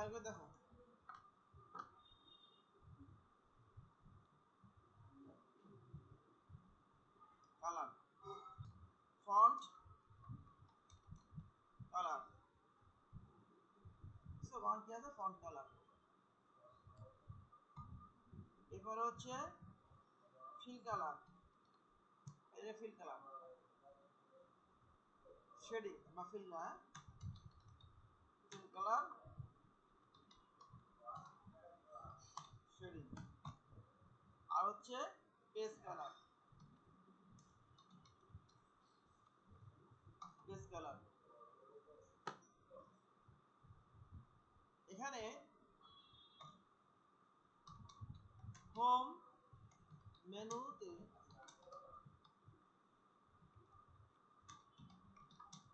খেয়াল করে দেখো, কালার, ফন্ট কালার, কি আছে ফন্ট কালার। এরপরে হচ্ছে ফিল কালার, এই যে ফিল কালার, শেডিং বা ফিল না, ফিল কালার শেডিং। আর হচ্ছে পেজ কালার, পেজ কালার। এখানে হোম মেনুতে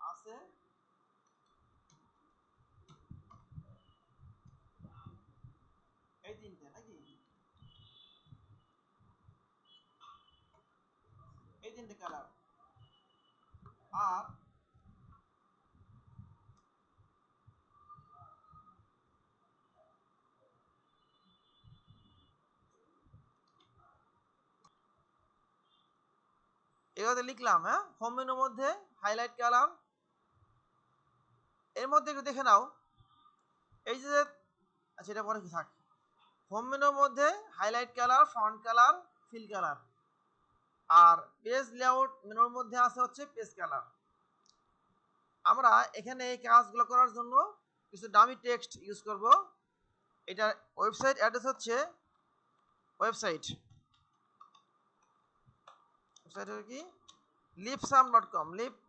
আছে এই তিনটে নাকি, এই তিনটে কালার। আর এগুলোতে লিখলাম, হ্যাঁ, হোম মেনুর মধ্যে হাইলাইট কালার। এর মধ্যে একটু দেখে নাও, এই যে, আচ্ছা এটা পরে কি থাক, হোম মেনুর মধ্যে highlight colour, font colour, fill colour. আর পেজ লেআউট মেনুর মধ্যে আছে হচ্ছে পেজ কালার। আমরা এখানে এই কাজগুলো করার জন্য কিছু ডামি টেক্সট ইউজ করব। এটা ওয়েবসাইট অ্যাড্রেস হচ্ছে ওয়েবসাইট কি lipsum.com, lipsum.com।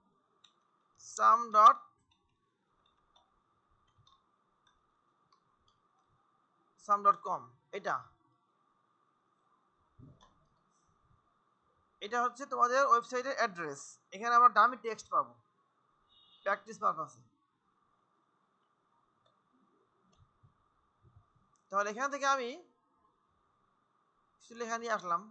এটা হচ্ছে তোমাদের ওয়েবসাইটের অ্যাড্রেস। এখানে আমরা ডামি টেক্সট পাবো প্র্যাকটিস পারপাসে। তাহলে এখান থেকে আমি কিছু লেখা নিয়ে আসলাম।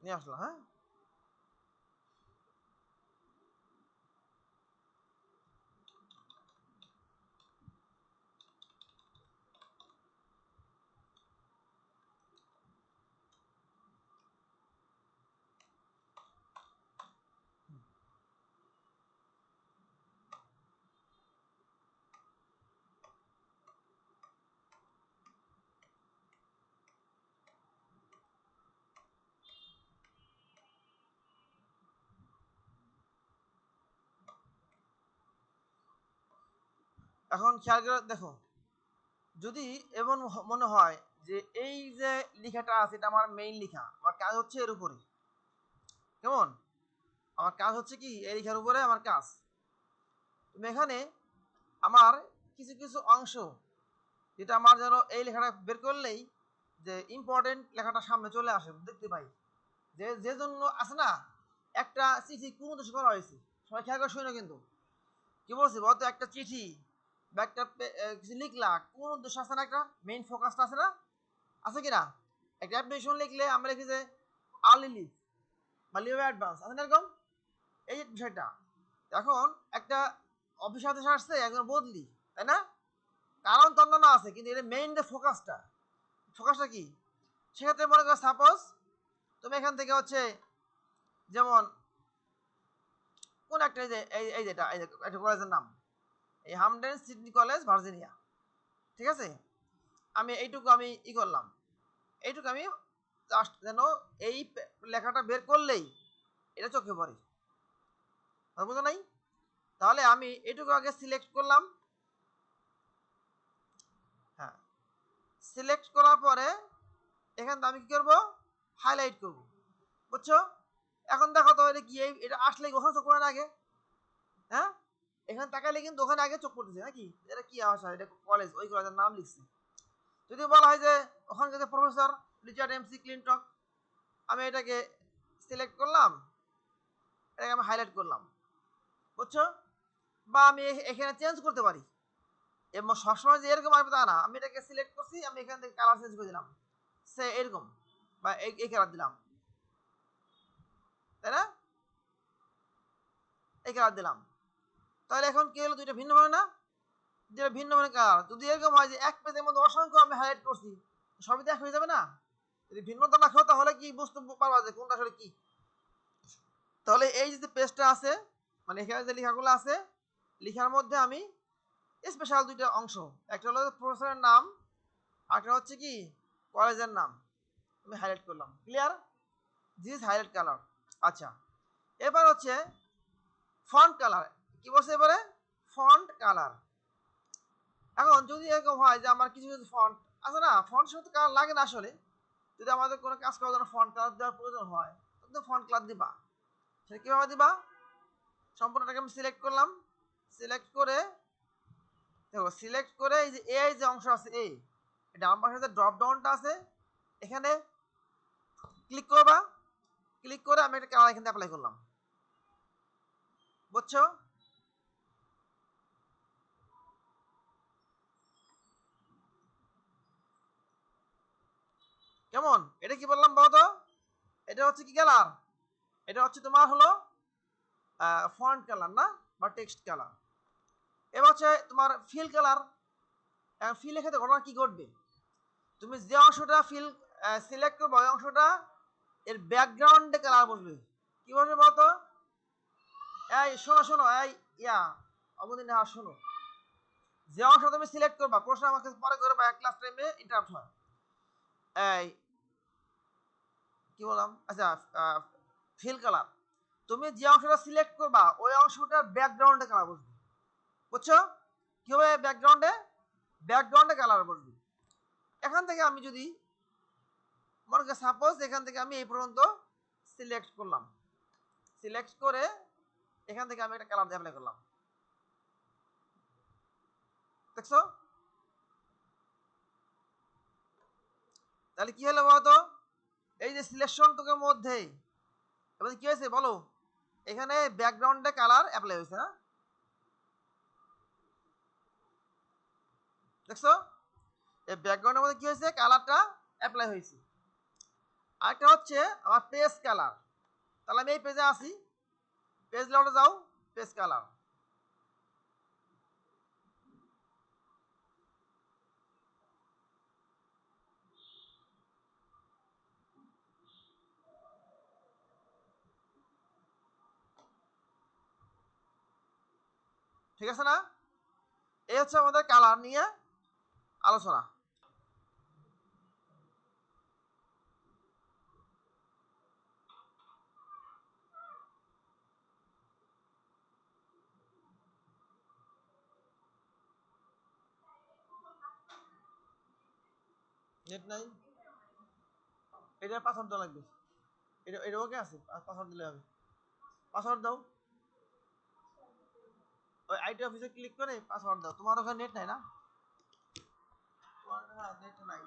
হ্যাঁ, এখন খেয়াল করে দেখো, যদি এমন মনে হয় যে এই যে লেখাটা আছে এটা আমার মেইন লেখা, আমার কাজ হচ্ছে এর উপরে, কেমন, আমার কাজ হচ্ছে কি এই লেখার উপরে আমার কাজ। তুমি এখানে আমার কিছু কিছু অংশ যেটা আমার যেন এই লেখাটা বের করলেই যে ইম্পর্টেন্ট লেখাটা সামনে চলে আসে, দেখতে পাই যে যে জন্য আছে না, একটা চিঠি কোন উদ্দেশ্য করা হয়েছে। সবাই খেয়াল করে শুনে কিন্তু কি বলছি বলতো, একটা চিঠি বা একটা কিছু লিখলা কোন উদ্দেশ্য আছে না, একটা মেইন ফোকাসটা আছে না, আছে কি না? একটা অ্যাপ্লিকেশন লিখলে আমরা লিখি যে আর্লি লিভ বা লিভ অ্যাডভান্স, আছে না এরকম, এই বিষয়টা। এখন একটা অফিস আদেশ আসছে একজন বদলি, তাই না, কারণ তন্ত্রণা আছে, কিন্তু এটা মেইন যে ফোকাসটা কি, সেক্ষেত্রে মনে করো সাপোজ তুমি এখান থেকে হচ্ছে যেমন কোন একটা এই যেটা একটা কলেজের নাম, এই হামডেন সিডনি কলেজ ভার্জিনিয়া, ঠিক আছে, আমি এইটুকু আমি করলাম, এইটুকু আমি জাস্ট যেন এই লেখাটা বের করলেই এটা চোখে পড়ে, বুঝো নাই? তাহলে আমি এইটুকু আগে সিলেক্ট করলাম, হ্যাঁ, সিলেক্ট করার পরে এখান থেকে আমি কি করবো, হাইলাইট করব, বুঝছো? এখন দেখো তো এটা কি, এটা আসলে ওখানে চোখ পড়ে না আগে, হ্যাঁ, এখানে তাকাইলে কিন্তু ওখানে আগে চোখ পড়তেছে নাকি, এটা কি আশা, এটা কলেজ, ওই কলেজের নাম লিখছে। যদি বলা হয় যে ওখানে যে প্রফেসর রিচার্ড এমসি ক্লিনটক, আমি এটাকে সিলেক্ট করলাম, এটাকে আমি হাইলাইট করলাম, বুঝছো? বা আমি এখানে চেঞ্জ করতে পারি, এবং সবসময় যে এরকম আসবে তা না, আমি এটাকে সিলেক্ট করছি, আমি এখান থেকে কালার চেঞ্জ করে দিলাম, সে এরকম, বা এই কালার দিলাম, তাই না? এই কালার দিলাম, তাহলে এখন কি হলো? দুইটা ভিন্ন মানে না, যেটা ভিন্ন মানে কালার। যদি এরকম হয় যে এক পেজের মধ্যে অসংখ্য আমি হাইলাইট করছি, সবই তো এক হয়ে যাবে না? যদি ভিন্নতা রাখো তাহলে কি বুঝতে পারবা যে কোনটা আসলে কি। তাহলে এই যে পেজটা আছে, মানে এখানে যে লেখাগুলো আছে, লেখার মধ্যে আমি স্পেশাল দুইটা অংশ, একটা হলো প্রফেসরের নাম, আরেকটা হচ্ছে কি কলেজের নাম, আমি হাইলাইট করলাম। ক্লিয়ার? This highlight colour. আচ্ছা, এবার হচ্ছে ফন্ট কালার। কি বলছে এবারে? Font colour. এখন যদি এরকম হয় যে আমার কিছু কিছু ফন্ট আছে না, ফন্ট সাথে কালার লাগে না আসলে, যদি আমাদের কোনো কাজ করার জন্য ফন্ট কালার দেওয়ার প্রয়োজন হয় তাহলে ফন্ট কালার দিবা। সেটা কীভাবে দিবা? সম্পূর্ণটাকে আমি সিলেক্ট করলাম, সিলেক্ট করে দেখো, সিলেক্ট করে এই যে এই যে অংশ আছে, এই ডান পাশে যে ড্রপ ডাউনটা আছে, এখানে ক্লিক করবা, ক্লিক করে আমি একটা কালার এখানে অ্যাপ্লাই করলাম। বুঝছো? কেমন? এটা কি বললাম বলো তো? এটা হচ্ছে কি কালার? এটা হচ্ছে তোমার হলো ফন্ট কালার না, বা টেক্সট কালার। এবার হচ্ছে তোমার ফিল কালার। ফিল এর ক্ষেত্রে ঘটনা কি ঘটবে? তুমি যে অংশটা ফিল সিলেক্ট করবে, ওই অংশটা এর ব্যাকগ্রাউন্ডে কালার বসবে। কি বসবে বলতো? এই শোনো শোনো, এই অবদিন শোনো, যে অংশ তুমি সিলেক্ট করবা, প্রশ্ন আমাকে পরে করে বা ক্লাস টাইমে ইন্টারাপ্ট হয়। এই কি বললাম? আচ্ছা, ফিল কালার। তুমি যে অংশটা সিলেক্ট করবা ওই অংশটার ব্যাকগ্রাউন্ডে কালার বসবে। বুঝছো? কি হবে? ব্যাকগ্রাউন্ডে কালার বসবে। এখান থেকে আমি যদি মনে করি সাপোজ এখান থেকে আমি এই পর্যন্ত সিলেক্ট করলাম, সিলেক্ট করে এখান থেকে আমি একটা কালার অ্যাপ্লাই করলাম। দেখছো? তাহলে কি হলো বলতো? এই যে সিলেকশনটুকুর মধ্যে এবার কি হয়েছে বলো? এখানে ব্যাকগ্রাউন্ডে কালার অ্যাপ্লাই হয়েছে না? দেখছো? এই ব্যাকগ্রাউন্ডের মধ্যে কি হয়েছে? কালারটা অ্যাপ্লাই হয়েছে। আরেকটা হচ্ছে আমার পেজ কালার। তাহলে আমি এই পেজে আসি, পেজ লেআউটে যাও, পেজ কালার। ঠিক আছে না? এই হচ্ছে আমাদের কালার নিয়ে আলোচনা। নেট নাই, এটা পাসওয়ার্ড দেওয়া লাগবে। এটা ওকে আছে, পাসওয়ার্ড দিলে হবে। পাসওয়ার্ড দাও, ওই আইটি অফিসে ক্লিক করে পাসওয়ার্ড দাও। তোমার ওখানে নেট নাই না? তোমার নেট নাই।